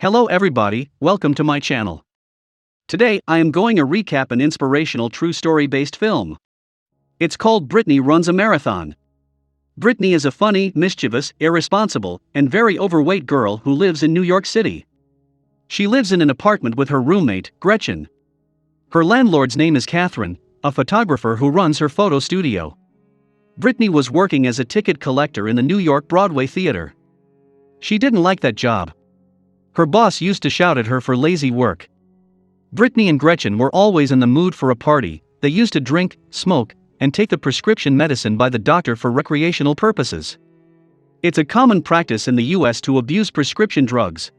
Hello everybody, welcome to my channel. Today I am going to recap an inspirational true story based film. It's called Brittany Runs a Marathon. Brittany is a funny, mischievous, irresponsible, and very overweight girl who lives in New York City. She lives in an apartment with her roommate, Gretchen. Her landlord's name is Catherine, a photographer who runs her photo studio. Brittany was working as a ticket collector in the New York Broadway theater. She didn't like that job. Her boss used to shout at her for lazy work. Brittany and Gretchen were always in the mood for a party. They used to drink, smoke, and take the prescription medicine by the doctor for recreational purposes. It's a common practice in the US to abuse prescription drugs.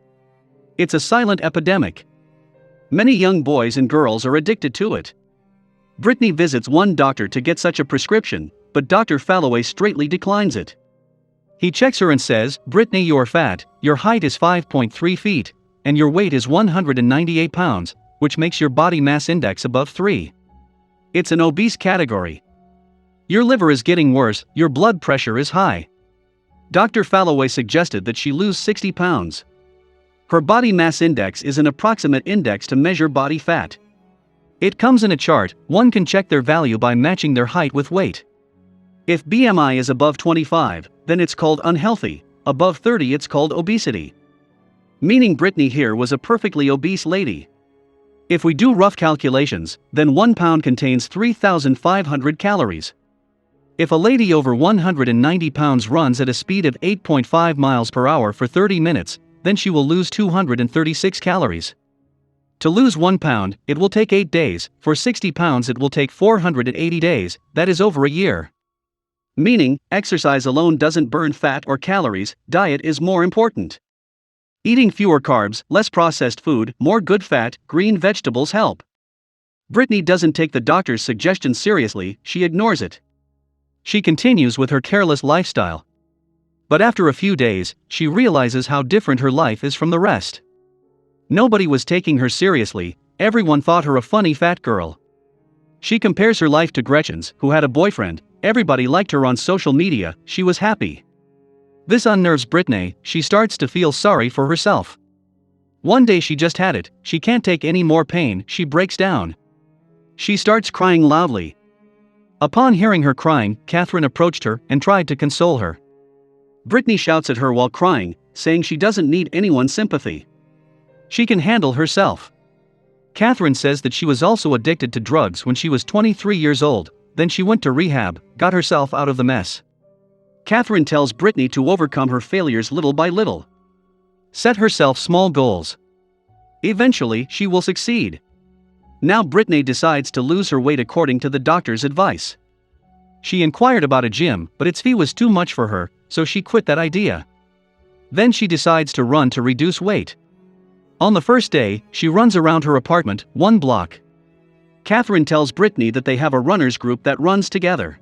It's a silent epidemic. Many young boys and girls are addicted to it. Brittany visits one doctor to get such a prescription, but Dr. Falloway straightly declines it. He checks her and says, "Brittany, you're fat, your height is 5.3 feet, and your weight is 198 pounds, which makes your body mass index above 3. It's an obese category. Your liver is getting worse, your blood pressure is high." Dr. Falloway suggested that she lose 60 pounds. Her body mass index is an approximate index to measure body fat. It comes in a chart. One can check their value by matching their height with weight. If BMI is above 25, then it's called unhealthy, above 30 it's called obesity. Meaning Brittany here was a perfectly obese lady. If we do rough calculations, then 1 pound contains 3,500 calories. If a lady over 190 pounds runs at a speed of 8.5 miles per hour for 30 minutes, then she will lose 236 calories. To lose 1 pound, it will take 8 days, for 60 pounds it will take 480 days, that is over a year. Meaning, exercise alone doesn't burn fat or calories, diet is more important. Eating fewer carbs, less processed food, more good fat, green vegetables help. Brittany doesn't take the doctor's suggestion seriously, she ignores it. She continues with her careless lifestyle. But after a few days, she realizes how different her life is from the rest. Nobody was taking her seriously, everyone thought her a funny fat girl. She compares her life to Gretchen's, who had a boyfriend. Everybody liked her on social media, she was happy. This unnerves Brittany, she starts to feel sorry for herself. One day she just had it, she can't take any more pain, she breaks down. She starts crying loudly. Upon hearing her crying, Catherine approached her and tried to console her. Brittany shouts at her while crying, saying she doesn't need anyone's sympathy. She can handle herself. Catherine says that she was also addicted to drugs when she was 23 years old. Then she went to rehab, got herself out of the mess. Catherine tells Brittany to overcome her failures little by little. Set herself small goals. Eventually, she will succeed. Now Brittany decides to lose her weight according to the doctor's advice. She inquired about a gym, but its fee was too much for her, so she quit that idea. Then she decides to run to reduce weight. On the first day, she runs around her apartment, 1 block. Catherine tells Brittany that they have a runners group that runs together.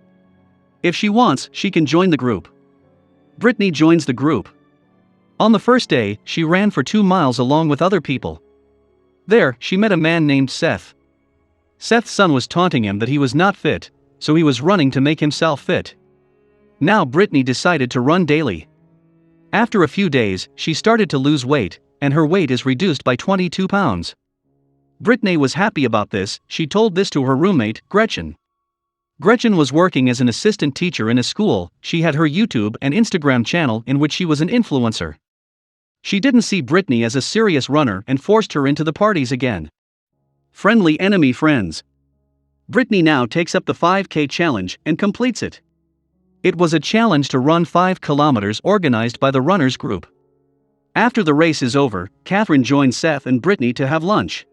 If she wants, she can join the group. Brittany joins the group. On the first day, she ran for 2 miles along with other people. There, she met a man named Seth. Seth's son was taunting him that he was not fit, so he was running to make himself fit. Now Brittany decided to run daily. After a few days, she started to lose weight, and her weight is reduced by 22 pounds. Brittany was happy about this, she told this to her roommate, Gretchen. Gretchen was working as an assistant teacher in a school, she had her YouTube and Instagram channel in which she was an influencer. She didn't see Brittany as a serious runner and forced her into the parties again. Friendly enemy friends. Brittany now takes up the 5K challenge and completes it. It was a challenge to run 5 kilometers organized by the runners group. After the race is over, Catherine joined Seth and Brittany to have lunch.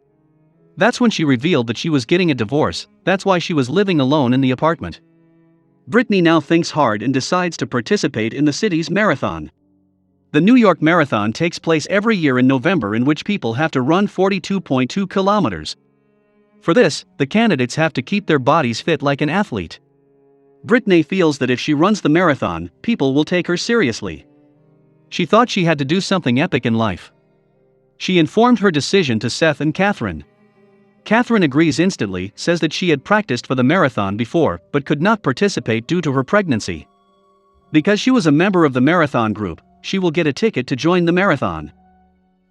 That's when she revealed that she was getting a divorce, that's why she was living alone in the apartment. Brittany now thinks hard and decides to participate in the city's marathon. The New York Marathon takes place every year in November, in which people have to run 42.2 kilometers. For this, the candidates have to keep their bodies fit like an athlete. Brittany feels that if she runs the marathon, people will take her seriously. She thought she had to do something epic in life. She informed her decision to Seth and Catherine. Catherine agrees instantly, says that she had practiced for the marathon before, but could not participate due to her pregnancy. Because she was a member of the marathon group, she will get a ticket to join the marathon.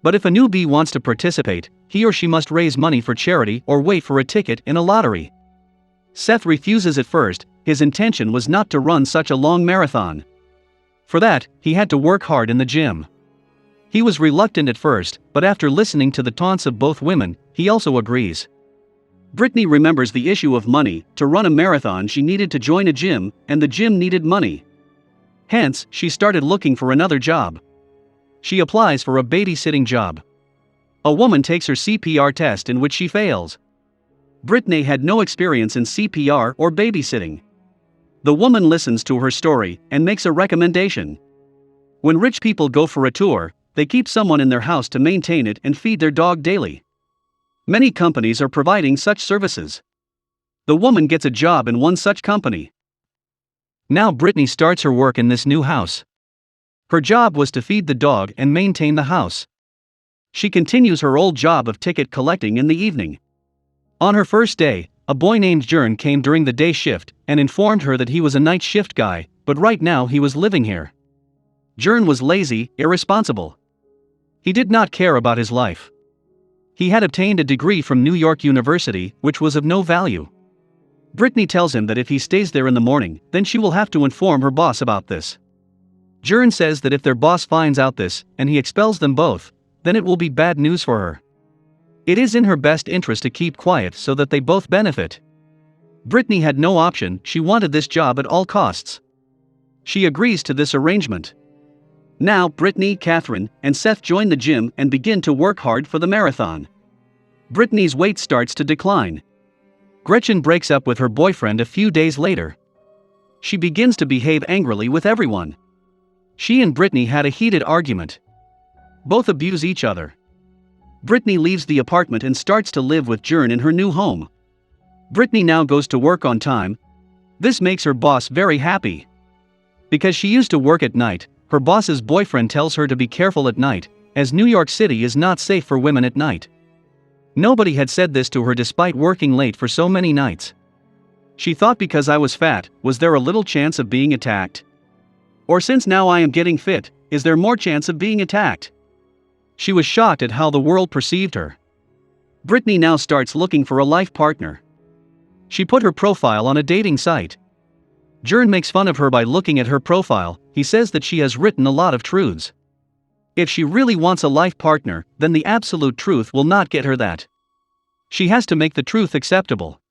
But if a newbie wants to participate, he or she must raise money for charity or wait for a ticket in a lottery. Seth refuses at first. His intention was not to run such a long marathon. For that, he had to work hard in the gym. He was reluctant at first, but after listening to the taunts of both women, he also agrees. Brittany remembers the issue of money. To run a marathon, she needed to join a gym, and the gym needed money. Hence, she started looking for another job. She applies for a babysitting job. A woman takes her CPR test in which she fails. Brittany had no experience in CPR or babysitting. The woman listens to her story and makes a recommendation. When rich people go for a tour, they keep someone in their house to maintain it and feed their dog daily. Many companies are providing such services. The woman gets a job in one such company. Now Brittany starts her work in this new house. Her job was to feed the dog and maintain the house. She continues her old job of ticket collecting in the evening. On her first day, a boy named Jern came during the day shift and informed her that he was a night shift guy, but right now he was living here. Jern was lazy, irresponsible. He did not care about his life. He had obtained a degree from New York University, which was of no value. Brittany tells him that if he stays there in the morning, then she will have to inform her boss about this. Jern says that if their boss finds out this, and he expels them both, then it will be bad news for her. It is in her best interest to keep quiet so that they both benefit. Brittany had no option. She wanted this job at all costs. She agrees to this arrangement. Now Brittany, Catherine, and Seth join the gym and begin to work hard for the marathon. Brittany's weight starts to decline. Gretchen breaks up with her boyfriend a few days later. She begins to behave angrily with everyone. She and Brittany had a heated argument. Both abuse each other. Brittany leaves the apartment and starts to live with Jern in her new home. Brittany now goes to work on time. This makes her boss very happy. Because she used to work at night, her boss's boyfriend tells her to be careful at night, as New York City is not safe for women at night. Nobody had said this to her despite working late for so many nights. She thought because I was fat, was there a little chance of being attacked? Or since now I am getting fit, is there more chance of being attacked? She was shocked at how the world perceived her. Brittany now starts looking for a life partner. She put her profile on a dating site. Jern makes fun of her by looking at her profile. He says that she has written a lot of truths. If she really wants a life partner, then the absolute truth will not get her that. She has to make the truth acceptable.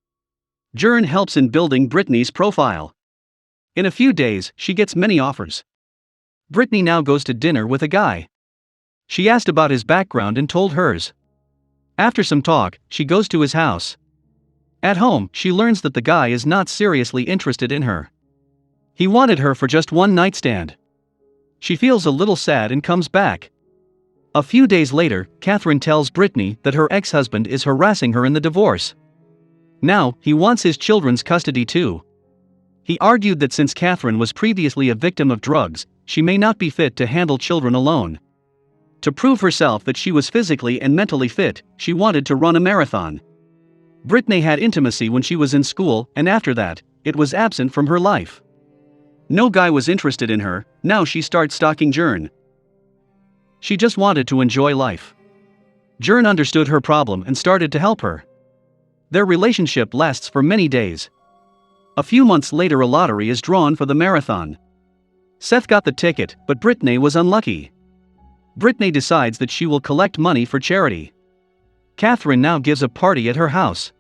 Jern helps in building Brittany's profile. In a few days, she gets many offers. Brittany now goes to dinner with a guy. She asked about his background and told hers. After some talk, she goes to his house. At home, she learns that the guy is not seriously interested in her. He wanted her for just one night stand. She feels a little sad and comes back. A few days later, Catherine tells Brittany that her ex-husband is harassing her in the divorce. Now, he wants his children's custody too. He argued that since Catherine was previously a victim of drugs, she may not be fit to handle children alone. To prove herself that she was physically and mentally fit, she wanted to run a marathon. Brittany had intimacy when she was in school, and after that, it was absent from her life. No guy was interested in her. Now she starts stalking Jern. She just wanted to enjoy life. Jern understood her problem and started to help her. Their relationship lasts for many days. A few months later, a lottery is drawn for the marathon. Seth got the ticket, but Brittany was unlucky. Brittany decides that she will collect money for charity. Catherine now gives a party at her house.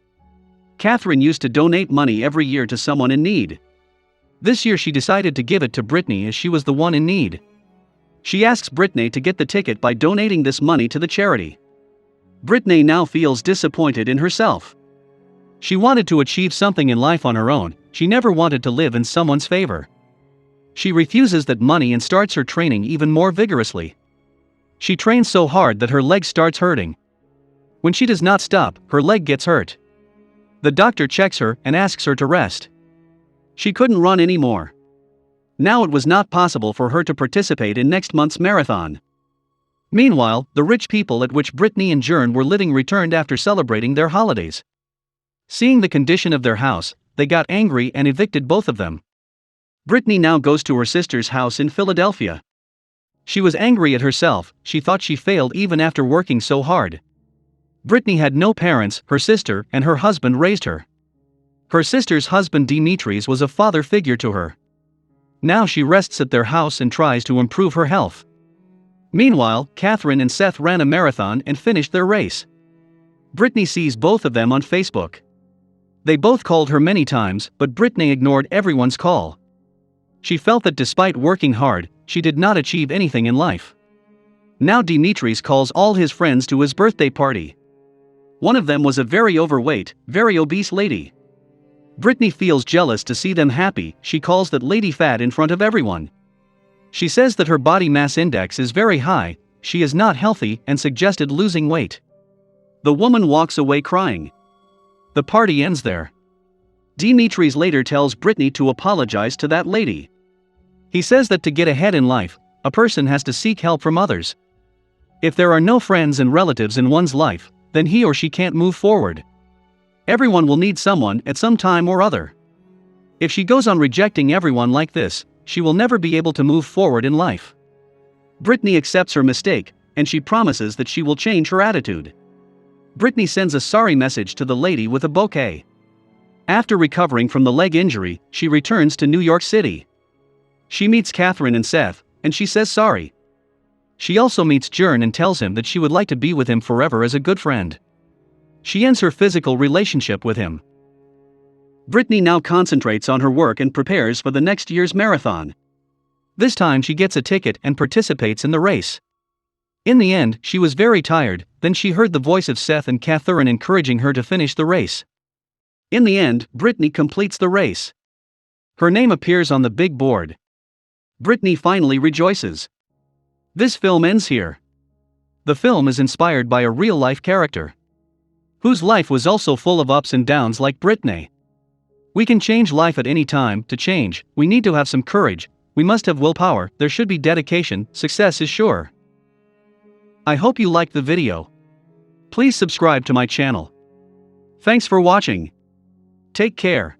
Catherine used to donate money every year to someone in need. This year she decided to give it to Brittany as she was the one in need. She asks Brittany to get the ticket by donating this money to the charity. Brittany now feels disappointed in herself. She wanted to achieve something in life on her own. She never wanted to live in someone's favor. She refuses that money and starts her training even more vigorously. She trains so hard that her leg starts hurting. When she does not stop, her leg gets hurt. The doctor checks her and asks her to rest. She couldn't run anymore. Now it was not possible for her to participate in next month's marathon. Meanwhile, the rich people at which Brittany and Jern were living returned after celebrating their holidays. Seeing the condition of their house, they got angry and evicted both of them. Brittany now goes to her sister's house in Philadelphia. She was angry at herself, she thought she failed even after working so hard. Brittany had no parents, her sister and her husband raised her. Her sister's husband Demetrius was a father figure to her. Now she rests at their house and tries to improve her health. Meanwhile, Catherine and Seth ran a marathon and finished their race. Brittany sees both of them on Facebook. They both called her many times, but Brittany ignored everyone's call. She felt that despite working hard, she did not achieve anything in life. Now Demetrius calls all his friends to his birthday party. One of them was a very overweight, very obese lady. Brittany feels jealous to see them happy, she calls that lady fat in front of everyone. She says that her body mass index is very high, she is not healthy and suggested losing weight. The woman walks away crying. The party ends there. Demetrius later tells Brittany to apologize to that lady. He says that to get ahead in life, a person has to seek help from others. If there are no friends and relatives in one's life, then he or she can't move forward. Everyone will need someone at some time or other. If she goes on rejecting everyone like this, she will never be able to move forward in life. Brittany accepts her mistake, and she promises that she will change her attitude. Brittany sends a sorry message to the lady with a bouquet. After recovering from the leg injury, she returns to New York City. She meets Catherine and Seth, and she says sorry. She also meets Jern and tells him that she would like to be with him forever as a good friend. She ends her physical relationship with him. Brittany now concentrates on her work and prepares for the next year's marathon. This time she gets a ticket and participates in the race. In the end, she was very tired, then she heard the voice of Seth and Catherine encouraging her to finish the race. In the end, Brittany completes the race. Her name appears on the big board. Brittany finally rejoices. This film ends here. The film is inspired by a real-life character, whose life was also full of ups and downs like Brittany. We can change life at any time. To change, we need to have some courage, we must have willpower, there should be dedication, success is sure. I hope you liked the video. Please subscribe to my channel. Thanks for watching. Take care.